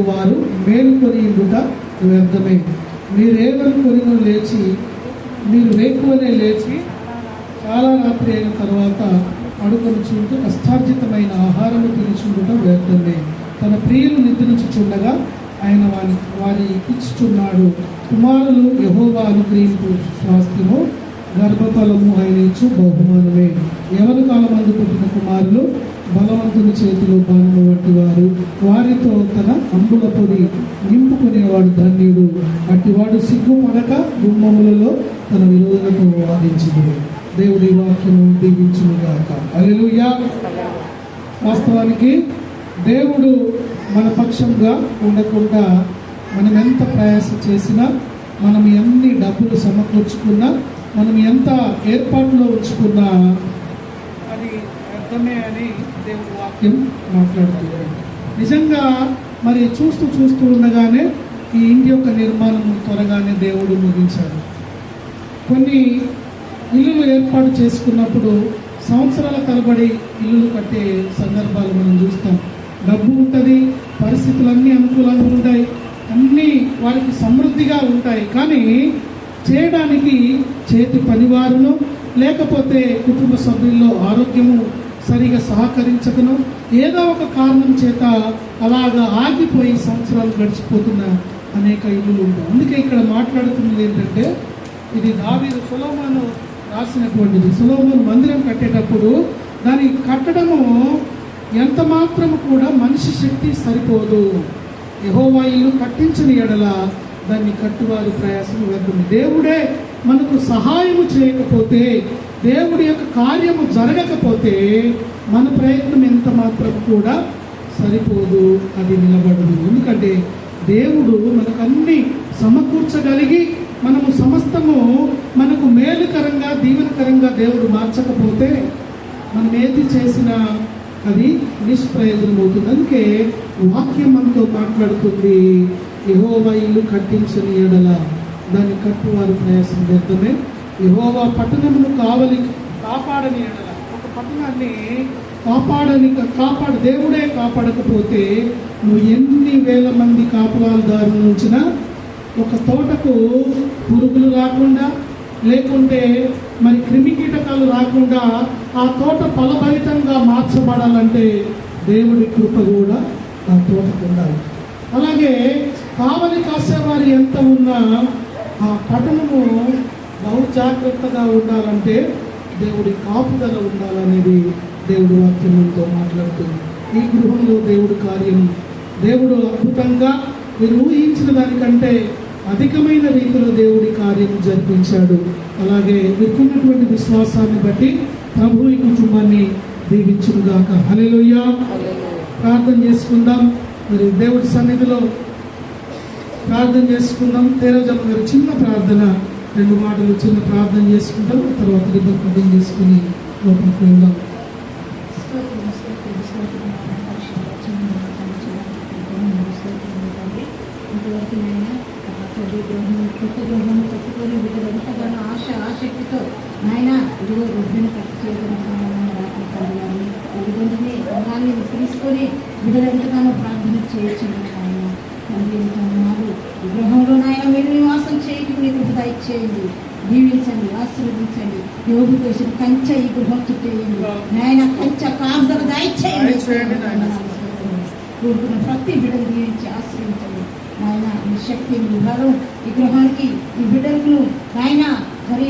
వారు మేలుకొని ఉండుట వ్యర్థమే. మీరేమనుకొని లేచి మీరు వేకువనే లేచి చాలా రాత్రి అయిన తర్వాత అడుగును చుంటూ కష్టార్జితమైన ఆహారము తినుచుండుట వ్యర్థమే. తన ప్రియులు నిద్రించుచుండగా ఆయన వారి ఇచ్చుచున్నాడు. కుమారులు యెహోవా అనుగ్రహింపు స్వాస్థ్యము, గర్భఫలము ఆయన ఇచ్చు బహుమానమే. ఎవరి కాలమందు పుట్టిన కుమారులు బలవంతుని చేతిలో బాణము వంటి వారు. వారితో తన అంబుల పొడి నింపుకునేవాడు ధన్యుడు. అట్టివాడు సిగ్గుపడక గుమ్మములలో తన విరోధులతో వాదించుడు. దేవుడి వాక్యము దీవించునుగాక. హల్లెలూయా. వాస్తవానికి దేవుడు మన పక్షంగా ఉండకుండా మనం ఎంత ప్రయాసం చేసినా, మనం ఎన్ని డబ్బులు సమకూర్చుకున్నా, మనం ఎంత ఏర్పాటులో ఉంచుకున్నా అది అర్థమే అని దేవుడి వాక్యం మాట్లాడుతుంది. నిజంగా మరి చూస్తూ ఉండగానే ఈ ఇంటి యొక్క నిర్మాణం త్వరగానే దేవుడు ముగించాడు. కొన్ని ఇల్లులు ఏర్పాటు చేసుకున్నప్పుడు సంవత్సరాల తరబడి ఇల్లులు కట్టే సందర్భాలు మనం చూస్తాం. డబ్బు ఉంటుంది, పరిస్థితులన్నీ అనుకూలంగా ఉంటాయి, అన్నీ వారికి సమృద్ధిగా ఉంటాయి. కానీ చేయడానికి చేతి పనివారును లేకపోతే కుటుంబ సభ్యుల్లో ఆరోగ్యము సరిగా సహకరించకను ఏదో ఒక కారణం చేత అలాగా ఆగిపోయి సంవత్సరాలు గడిచిపోతున్న అనేక ఇల్లులు ఉంటాయి. అందుకే ఇక్కడ మాట్లాడుతున్నది ఏంటంటే, ఇది దావీదు సొలొమోను రాసినటువంటిది. సొలొమోను మందిరం కట్టేటప్పుడు దాని కట్టడము ఎంత మాత్రము కూడా మనిషి శక్తి సరిపోదు. యెహోవా ఇల్లు కట్టించిన ఎడల దాన్ని కట్టువారి ప్రయాసం వ్యర్థం. దేవుడే మనకు సహాయము చేయకపోతే, దేవుడి యొక్క కార్యము జరగకపోతే మన ప్రయత్నం ఎంత మాత్రం కూడా సరిపోదు, అది నిలబడదు. ఎందుకంటే దేవుడు మనకు అన్ని సమకూర్చగలిగి మనము సమస్తము మనకు మేలుకరంగా దీవెనకరంగా దేవుడు మార్చకపోతే మనం ఏది చేసినా అది నిష్ప్రయోజనం అవుతుంది. అందుకే వాక్యం మనతో మాట్లాడుతుంది, యెహోవా ఇల్లు కట్టించని ఎడల దాన్ని కట్టువారి ప్రయాసం వ్యర్థమే. యెహోవా పట్టణమును కాపాడని ఎడల, ఒక పట్టణాన్ని దేవుడే కాపాడకపోతే నువ్వు ఎన్ని వేల మంది కాపలాదారుల నుంచిన ఒక తోటకు పురుగులు రాకుండా, లేకుంటే మరి క్రిమి కీటకాలు రాకుండా ఆ తోట ఫలభరితంగా మార్చబడాలంటే దేవుడి కృప కూడా ఆ తోటకు ఉండాలి. అలాగే కావలి కాసేవారు ఎంత ఉన్నా ఆ పట్టణము బహు జాగ్రత్తగా ఉండాలంటే దేవుడి కాపుదల ఉండాలనేది దేవుడి వాక్యంతో మాట్లాడుతుంది. ఈ గృహంలో దేవుడి కార్యం, దేవుడు అద్భుతంగా మీరు ఊహించిన దానికంటే అధికమైన రీతిలో దేవుడి కార్యం జరిపించాడు. అలాగే మీకున్నటువంటి విశ్వాసాన్ని బట్టి ప్రభు ఈ కుటుంబాన్ని దీవించుగాక. హల్లెలూయా. ప్రార్థన చేసుకుందాం. మరి దేవుడి సన్నిధిలో ప్రార్థన చేసుకుందాం. తేరజమ్మ గారు చిన్న ప్రార్థన, 2 మాటలు చిన్న ప్రార్థన చేసుకుంటాం. తర్వాత ప్రార్థన చేసుకుని లోపలికి వెళ్దాం. కట్టుకొని వీళ్ళు ఎంతగానో ఆశక్తితో నాయన ఇదిగో గృహాన్ని కట్టి చేయగలిగాన్ని రంగాన్ని తీసుకొని వీళ్ళు ఎంతగానో ప్రార్థన చేయొచ్చు. ఆయన తండ్రి ఈ గృహంలో నాయన మీరు నివాసం చేయటం మీరు దయచేయండి, దీవించండి, ఆశీర్వదించండి. యోగు చేసిన కంచె ఈ గృహం చుట్టేయండి నాయన, కంచె కాపుదల దయచేయండి. కోరుకున్న ప్రతి బిడ్డను దీవించి ఆశీర్వించండి నాయన. ఈ శక్తి బలం ఈ గృహానికి ఈ బిడ్డలను నాయన మరి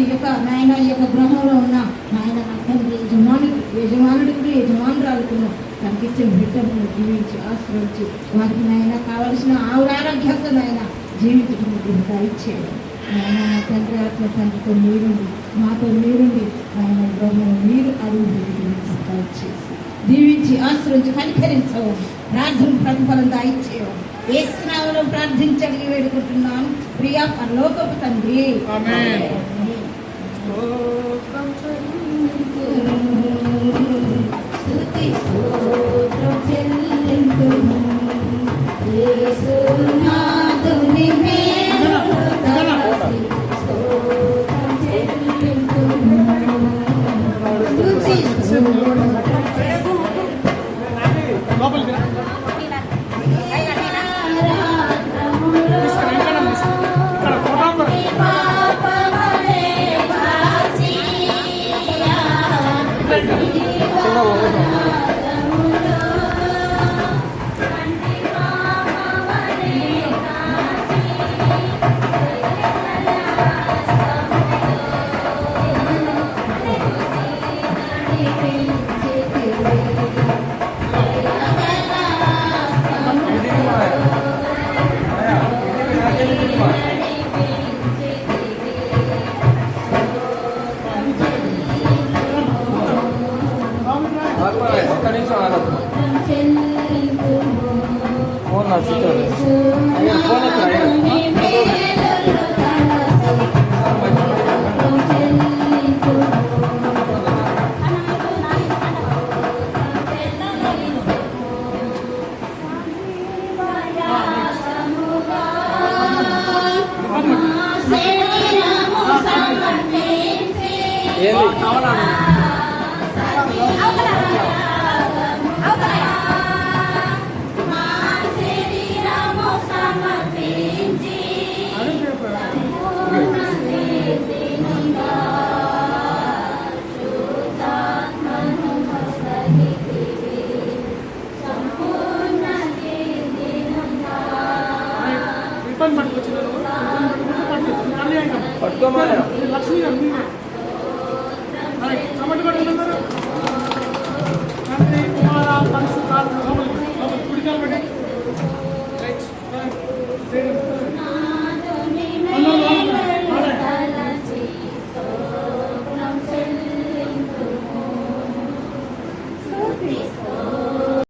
నాయన ఈ యొక్క గృహంలో ఉన్న నాయన తండ్రి యజమానురాలకు తనకిచ్చిన బిడ్డలను జీవించి ఆశ్రయించి వారికి నాయన కావలసిన ఆరోగ్యంతో నాయన జీవించడం దయచేయండి నాయన. తండ్రి ఆత్మ తండ్రితో మీరుండి మాతో మీరుండి నాయన గృహంలో మీరు అడుగు దయచేసి దీవించి ఆశ్రయించి కనికరించవండి. ప్రార్థన ప్రతిఫలం దయచేయండి. యేసు నామములో ప్రార్థించండి వేడుకుంటున్నాను ప్రియా పరలోకపు తండ్రి. ఆమేన్. స్తుతి స్తోత్రం చెల్లింతుము యేసు నాదుని మేలుతలచి స్తోత్రం చెల్లింతుము స్తుతి స్తోత్రం కూర్చోండి. అయ్యా, ఫోన్ ఎక్కడ అయ్యా? ఏంది? రిటర్న్ పట్టుకొచ్చినారు. పట్టుకోమని పట్టుకోమని లక్ష్మి గారు